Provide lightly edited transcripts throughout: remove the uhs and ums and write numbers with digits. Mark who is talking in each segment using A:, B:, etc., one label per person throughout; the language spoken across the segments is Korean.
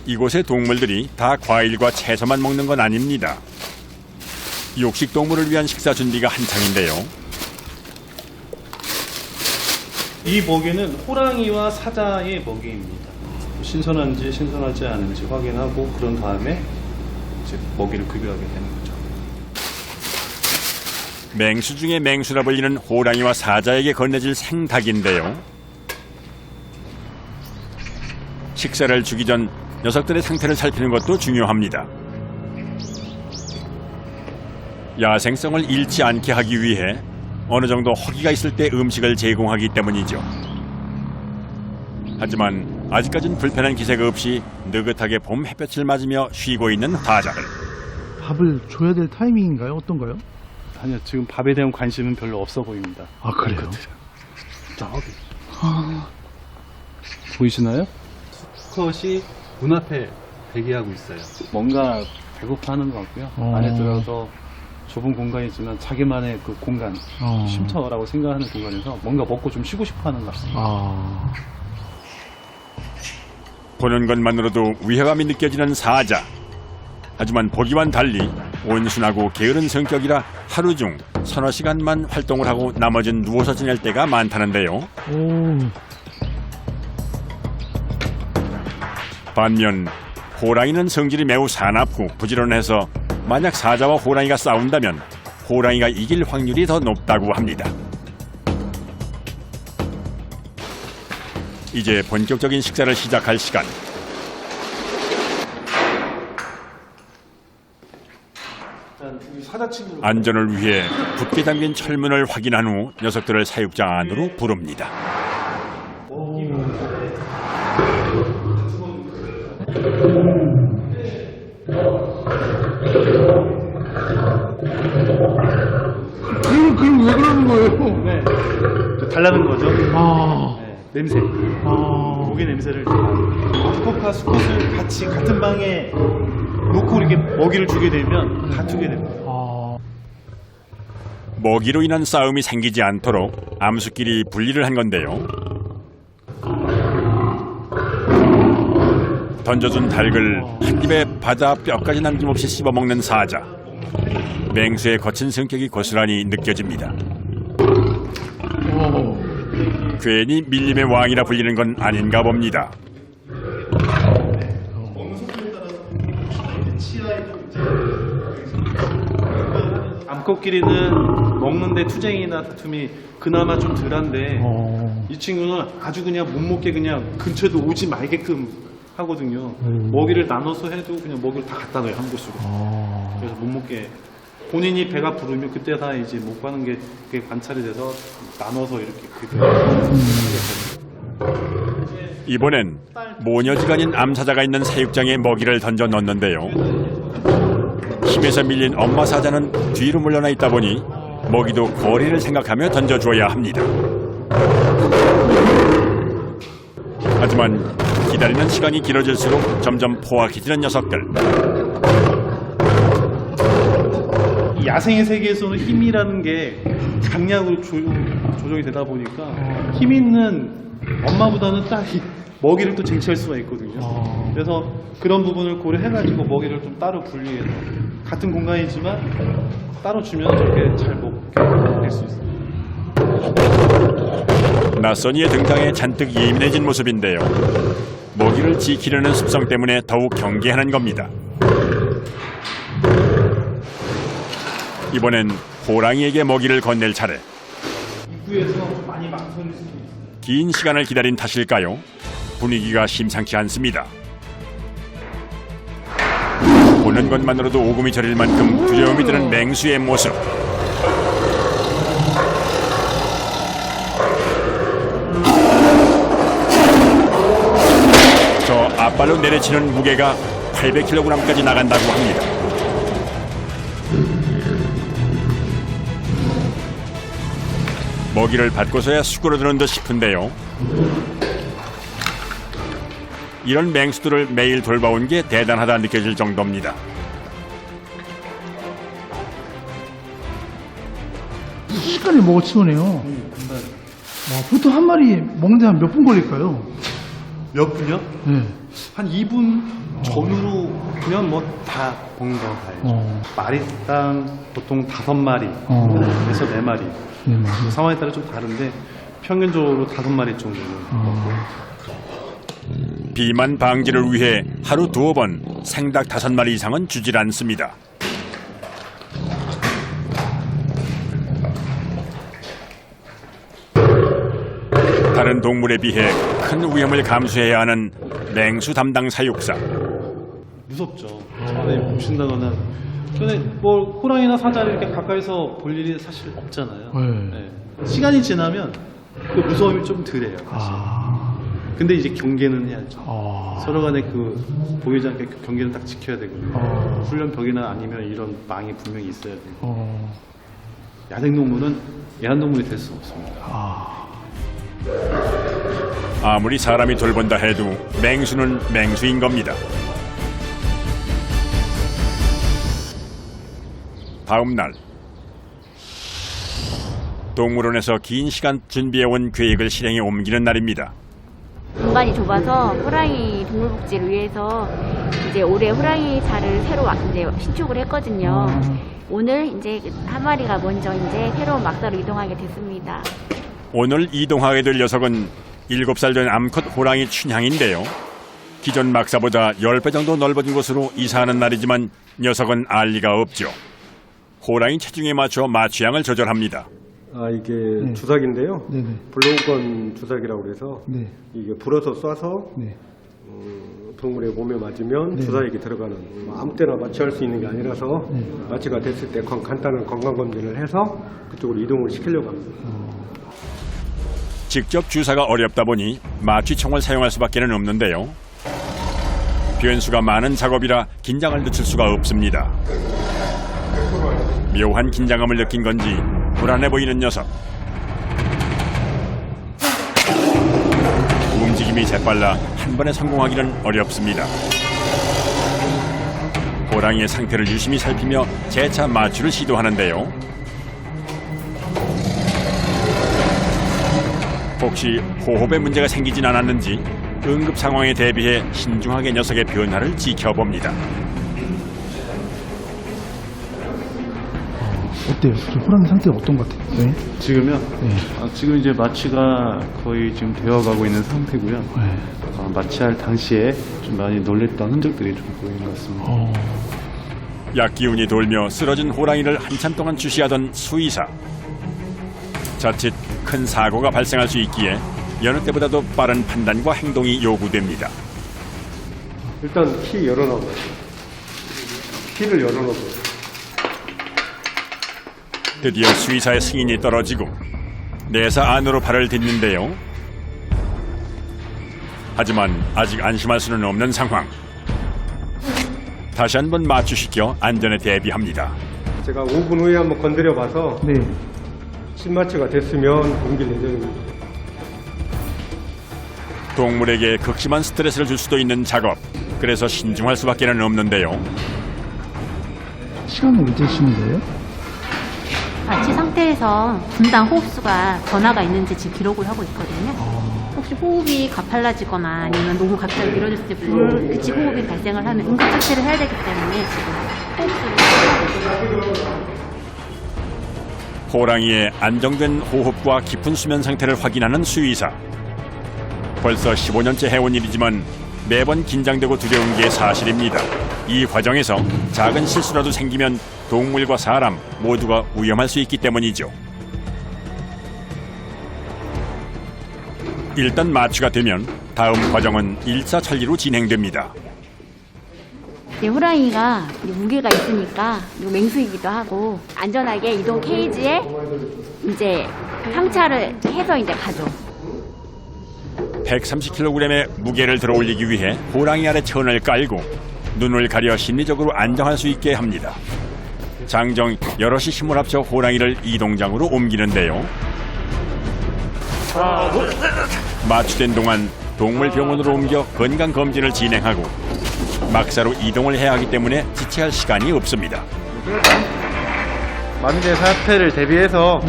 A: 이곳의 동물들이 다 과일과 채소만 먹는 건 아닙니다. 육식 동물을 위한 식사 준비가 한창인데요.
B: 이 먹이는 호랑이와 사자의 먹이입니다. 신선한지 신선하지 않은지 확인하고 그런 다음에 이제 먹이를 급여하게 되는 거죠.
A: 맹수 중에 맹수라 불리는 호랑이와 사자에게 건네질 생닭인데요. 식사를 주기 전 녀석들의 상태를 살피는 것도 중요합니다. 야생성을 잃지 않게 하기 위해 어느 정도 허기가 있을 때 음식을 제공하기 때문이죠. 하지만 아직까지는 불편한 기세가 없이 느긋하게 봄 햇볕을 맞으며 쉬고 있는 사자들.
C: 밥을 줘야 될 타이밍인가요? 어떤가요?
B: 아니요, 지금 밥에 대한 관심은 별로 없어 보입니다.
C: 아, 그래요?
B: 보이시나요? 수컷이 문 앞에 대기하고 있어요. 뭔가 배고파하는 것 같고요. 안에 들어서 좁은 공간이지만 자기만의 그 공간, 쉼터라고 생각하는 공간에서 뭔가 먹고 좀 쉬고 싶어하는 것 같습니다.
A: 보는 것만으로도 위화감이 느껴지는 사자. 하지만 보기와는 달리 온순하고 게으른 성격이라 하루 중 서너 시간만 활동을 하고 나머지는 누워서 지낼 때가 많다는데요. 반면 호랑이는 성질이 매우 사납고 부지런해서 만약 사자와 호랑이가 싸운다면 호랑이가 이길 확률이 더 높다고 합니다. 이제 본격적인 식사를 시작할 시간. 안전을 위해 굳게 잠긴 철문을 확인한 후 녀석들을 사육장 안으로 부릅니다.
C: 그럼 왜 그러는 거예요?
B: 네, 달라는 거죠. 네, 냄새. 고기 냄새를 수컷과 수컷을 같이 같은 방에 놓고 이렇게 먹이를 주게 되면 다투게 됩니다.
A: 먹이로 인한 싸움이 생기지 않도록 암수끼리 분리를 한 건데요. 던져준 닭을 한 입에 받아 뼈까지 남김없이 씹어먹는 사자. 맹수의 거친 성격이 고스란히 느껴집니다. 괜히 밀림의 왕이라 불리는 건 아닌가 봅니다.
B: 암컷끼리는 먹는데 투쟁이나 다툼이 그나마 좀 덜한데 이 친구는 아주 그냥 못 먹게 그냥 근처에도 오지 말게끔 하거든요. 먹이를 나눠서 해도 그냥 먹이를 다 갖다 놔요, 한 곳으로. 그래서 못 먹게 본인이 배가 부르면 그때 다 이제 못 가는 게 그게 관찰이 돼서 나눠서 이렇게
A: 이번엔 모녀지간인 암사자가 있는 사육장에 먹이를 던져 넣는데요. 힘에서 밀린 엄마 사자는 뒤로 물러나 있다 보니 먹이도 거리를 생각하며 던져줘야 합니다. 하지만 기다리는 시간이 길어질수록 점점 포악해지는 녀석들.
B: 이 야생의 세계에서는 힘이라는 게 강약으로 조정이 되다 보니까 힘 있는 엄마보다는 딸이 먹이를 또 쟁취할 수가 있거든요. 그래서 그런 부분을 고려해가지고 먹이를 좀 따로 분리해서 같은 공간이지만 따로 주면 저렇게 잘 먹게 될 수 있어요.
A: 낯선 이의 등장에 잔뜩 예민해진 모습인데요. 먹이를 지키려는 습성 때문에 더욱 경계하는 겁니다. 이번엔 호랑이에게 먹이를 건넬 차례.
B: 입구에서 많이 망설일 수 있어요.
A: 긴 시간을 기다린 탓일까요? 분위기가 심상치 않습니다. 보는 것만으로도 오금이 저릴 만큼 두려움이 드는 맹수의 모습. 저 앞발로 내려치는 무게가 800kg까지 나간다고 합니다. 먹이를 받고서야 수그러드는 듯 싶은데요. 이런 맹수들을 매일 돌봐온 게 대단하다 느껴질 정도입니다.
C: 순식간에 먹어 치우네요. 보통 한 마리 먹는데 한 몇 분 걸릴까요?
B: 몇 분요?
C: 네.
B: 한 2분 전후로 그냥 뭐 다 먹는다고 봐야죠. 마리당 보통 5마리에서 4마리.
C: 네, 맞아요.
B: 상황에 따라 좀 다른데 평균적으로 5마리 정도는
A: 비만 방지를 위해 하루 2번 생닭 5마리 이상은 주질 않습니다. 다른 동물에 비해 큰 위험을 감수해야 하는 맹수 담당 사육사.
B: 무섭죠. 차라리 뭉친다거나. 근데 뭐 호랑이나 사자를 이렇게 가까이서 볼 일이 사실 없잖아요.
C: 네.
B: 네. 시간이 지나면 그 무서움이 좀 덜해요. 사실.
C: 아,
B: 근데 이제 경계는 해야죠.
C: 아,
B: 서로 간에 그 보이지 않게 그 경계를 딱 지켜야 되거든요. 훈련벽이나 아니면 이런 망이 분명히 있어야 돼요. 야생동물은 애완동물이 될 수 없습니다.
A: 아무리 사람이 돌본다 해도 맹수는 맹수인 겁니다. 다음 날 동물원에서 긴 시간 준비해온 계획을 실행에 옮기는 날입니다.
D: 공간이 좁아서 호랑이 동물복지를 위해서 이제 올해 호랑이 자를 새로 이제 신축을 했거든요. 오늘 이제 한 마리가 먼저 이제 새로운 막사로 이동하게 됐습니다.
A: 오늘 이동하게 될 녀석은 7살 된 암컷 호랑이 춘향인데요. 기존 막사보다 10배 정도 넓어진 곳으로 이사하는 날이지만 녀석은 알 리가 없죠. 호랑이 체중에 맞춰 마취향을 조절합니다.
E: 아, 이게 주사기인데요.
C: 네네.
E: 블로우건 주사기라고 그래서
C: 네.
E: 이게 불어서 쏴서
C: 네.
E: 동물의 몸에 맞으면 주사액이 들어가는 아무 때나 마취할 수 있는 게 아니라서 마취가 됐을 때 간단한 건강검진을 해서 그쪽으로 이동을 시키려고 합니다.
A: 직접 주사가 어렵다 보니 마취총을 사용할 수밖에 없는데요. 변수가 많은 작업이라 긴장을 늦출 수가 없습니다. 묘한 긴장감을 느낀 건지 불안해 보이는 녀석. 움직임이 재빨라 한 번에 성공하기는 어렵습니다. 호랑이의 상태를 유심히 살피며 재차 마취를 시도하는데요. 혹시 호흡에 문제가 생기진 않았는지 응급 상황에 대비해 신중하게 녀석의 변화를 지켜봅니다.
C: 어때요? 저 호랑이 상태가 어떤 것 같아요? 네.
B: 지금요?
C: 네.
B: 지금 이제 마취가 거의 지금 되어가고 있는 상태고요.
C: 네.
B: 마취할 당시에 좀 많이 놀랬던 흔적들이 좀 보이는 것 같습니다.
A: 약기운이 돌며 쓰러진 호랑이를 한참 동안 주시하던 수의사. 자칫 큰 사고가 발생할 수 있기에 여느 때보다도 빠른 판단과 행동이 요구됩니다.
E: 일단 키 열어놓고 키를 열어놓고
A: 드디어 수의사의 승인이 떨어지고 내사 안으로 발을 딛는데요. 하지만 아직 안심할 수는 없는 상황. 다시 한번 마취시켜 안전에 대비합니다.
E: 제가 5분 후에 한번 건드려 봐서
C: 네.
E: 신마취가 됐으면 옮길 예정입니다.
A: 동물에게 극심한 스트레스를 줄 수도 있는 작업. 그래서 신중할 수밖에 없는데요.
C: 시간을 언제 쉬는 거예요?
D: 마취 상태에서 분당 호흡수가 변화가 있는지 지금 기록을 하고 있거든요. 혹시 호흡이 가팔라지거나 아니면 너무 갑자기 길어졌을 때 불규칙 호흡이 발생을 하면 응급 처치를 해야 되기 때문에 지금 호흡수를
A: 호랑이의 안정된 호흡과 깊은 수면 상태를 확인하는 수의사. 벌써 15년째 해온 일이지만 매번 긴장되고 두려운 게 사실입니다. 이 과정에서 작은 실수라도 생기면 동물과 사람 모두가 위험할 수 있기 때문이죠. 일단 마취가 되면 다음 과정은 일사천리로 진행됩니다.
D: 이제 호랑이가 무게가 있으니까 맹수이기도 하고 안전하게 이동 케이지에 이제 상차를 해서 이제 가죠.
A: 130kg의 무게를 들어올리기 위해 호랑이 아래 천을 깔고 눈을 가려 심리적으로 안정할 수 있게 합니다. 장정 여럿이 힘을 합쳐 호랑이를 이동장으로 옮기는데요. 마취된 동안 동물병원으로 옮겨 건강검진을 진행하고 막사로 이동을 해야 하기 때문에 지체할 시간이 없습니다.
F: 만재 사태를 대비해서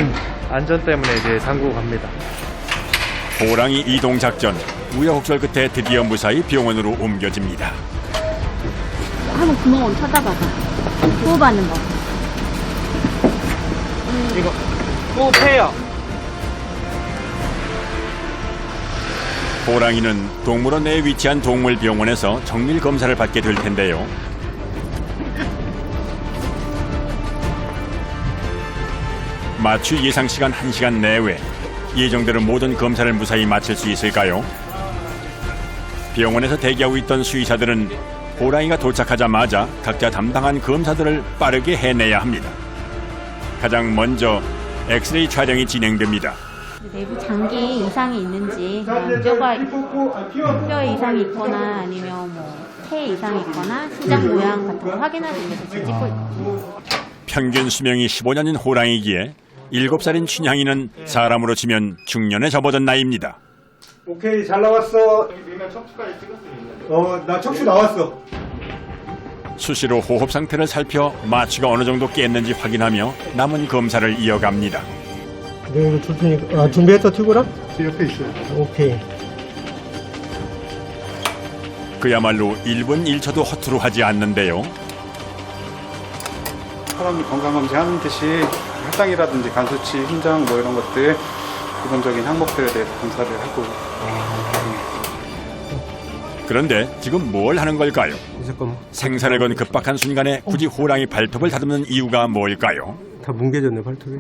F: 안전 때문에 이제 잠그고 갑니다.
A: 호랑이 이동 작전 우여곡절 끝에 드디어 무사히 병원으로 옮겨집니다.
D: 한번 구멍을 찾아봐봐. 호흡하는 법.
B: 이거 호흡해요.
A: 호랑이는 동물원 내에 위치한 동물병원에서 정밀 검사를 받게 될 텐데요. 마취 예상 시간 1시간 내외 예정대로 모든 검사를 무사히 마칠 수 있을까요? 병원에서 대기하고 있던 수의사들은 호랑이가 도착하자마자 각자 담당한 검사들을 빠르게 해내야 합니다. 가장 먼저 엑스레이 촬영이 진행됩니다.
D: 내부 장기 이상이 있는지, 뼈에 이상이 있거나 아니면 폐에 이상이 있거나 시장 모양 같은 거 확인하기 위해서 지금 찍고 있거든요.
A: 평균 수명이 15년인 호랑이기에 7살인 춘향이는 사람으로 치면 중년에 접어든 나이입니다.
E: 오케이, 잘 나왔어. 나 척추 나왔어.
A: 수시로 호흡 상태를 살펴 마취가 어느 정도 깼는지 확인하며 남은 검사를 이어갑니다.
E: 네, 이거 준비했어, 튜브랑?
C: 제 옆에 있어요.
E: 오케이.
A: 그야말로 1분 1초도 허투루 하지 않는데요.
B: 사람이 건강검진 하는 듯이 혈당이라든지 간수치, 심장 뭐 이런 것들 기본적인 항목들에 대해서 검사를 하고.
A: 그런데 지금 뭘 하는 걸까요?
E: 잠깐만.
A: 생사를 건 급박한 순간에 굳이 호랑이 발톱을 다듬는 이유가 뭘까요?
E: 다 뭉개졌네, 발톱이.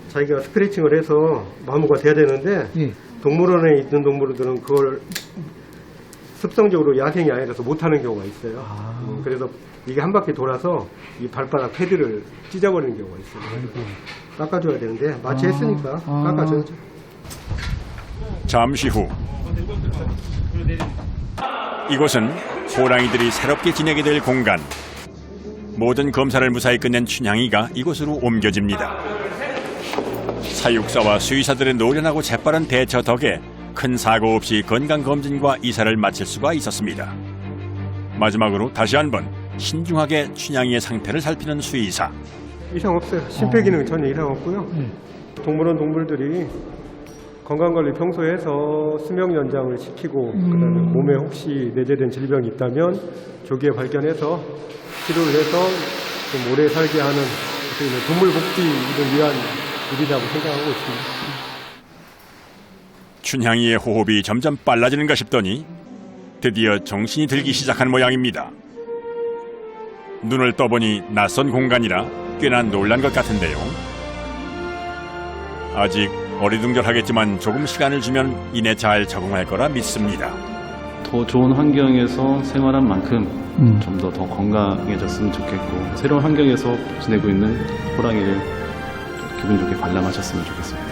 E: 자기가 스크래칭을 해서 마모가 돼야 되는데
C: 예.
E: 동물원에 있는 동물들은 그걸 습성적으로 야생이 아니라서 못하는 경우가 있어요. 그래서 이게 한 바퀴 돌아서 이 발바닥 패드를 찢어버리는 경우가 있어요. 깎아줘야 되는데 마취했으니까 깎아줘야죠.
A: 잠시 후 이곳은 호랑이들이 새롭게 지내게 될 공간. 모든 검사를 무사히 끝낸 춘향이가 이곳으로 옮겨집니다. 사육사와 수의사들의 노련하고 재빠른 대처 덕에 큰 사고 없이 건강검진과 이사를 마칠 수가 있었습니다. 마지막으로 다시 한번 신중하게 춘향이의 상태를 살피는 수의사.
E: 이상 없어요. 심폐기능 전혀 이상 없고요. 동물원 동물들이 건강관리 평소에 해서 수명 연장을 시키고 그다음에 몸에 혹시 내재된 질병이 있다면 조기에 발견해서 치료를 해서 좀 오래 살게 하는 동물 복지를 위한 일이라고 생각하고 있습니다.
A: 춘향이의 호흡이 점점 빨라지는가 싶더니 드디어 정신이 들기 시작한 모양입니다. 눈을 떠보니 낯선 공간이라 꽤나 놀란 것 같은데요. 아직 어리둥절하겠지만 조금 시간을 주면 이내 잘 적응할 거라 믿습니다.
F: 더 좋은 환경에서 생활한 만큼 좀 더 건강해졌으면 좋겠고 새로운 환경에서 지내고 있는 호랑이를 기분 좋게 관람하셨으면 좋겠습니다.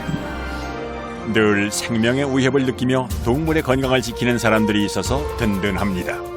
A: 늘 생명의 위협을 느끼며 동물의 건강을 지키는 사람들이 있어서 든든합니다.